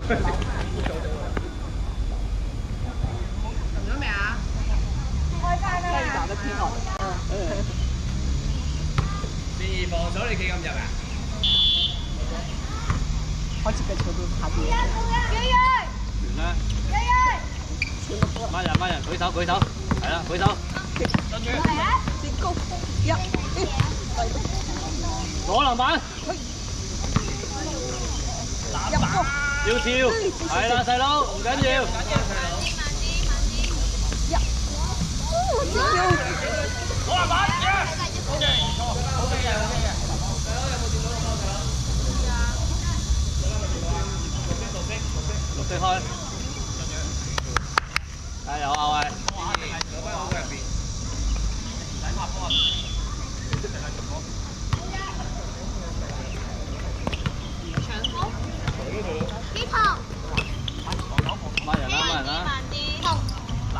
咗未啊？搞得挺好的。變二防守你幾咁入啊？好幾個球都卡住。完啦！孖人，舉手，係啦，舉手。先高一，攞籃板。入波。要跳，係啦，細佬，唔緊要。攞籃板，OK，綠色開，加油啊喂！攞翻好入邊。孖人啦！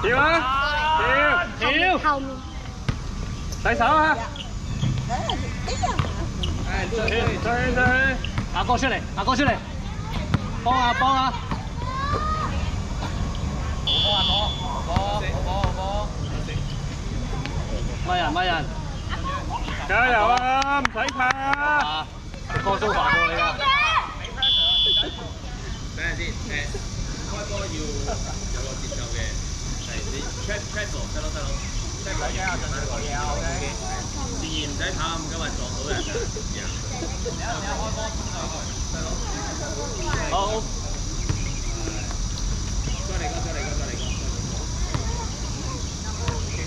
跳啊！跳！後面。洗手啊！追！阿哥出嚟，幫啊！孖人，加油啊！唔使怕啊！個蘇華過你啊！等陣先，開波要有個節奏嘅，係你 travel 細佬 travel 講嘢啊 OK， 自然唔使跑咁今日撞到人啊！好，再嚟個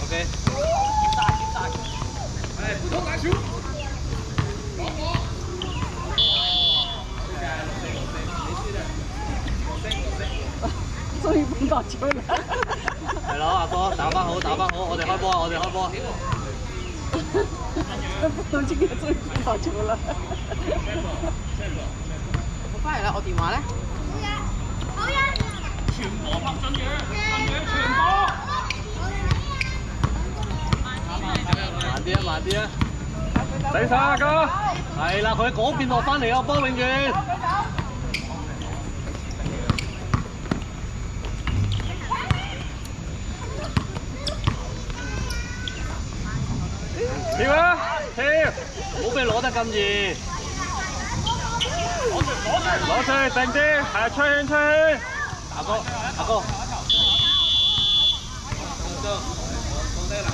，OK。係普通打球。終於揾到球啦！係咯，阿哥打翻好，我哋開波。到今天終於揾到球啦！我翻嚟啦，我電話咧？全波拍進嘅，慢啲啊！洗手啊哥！係啦，佢喺嗰邊落翻嚟啊，波永遠。跳啊！跳！唔好俾攞得咁易。攞出去定啲，係吹圈。阿哥。放低啦！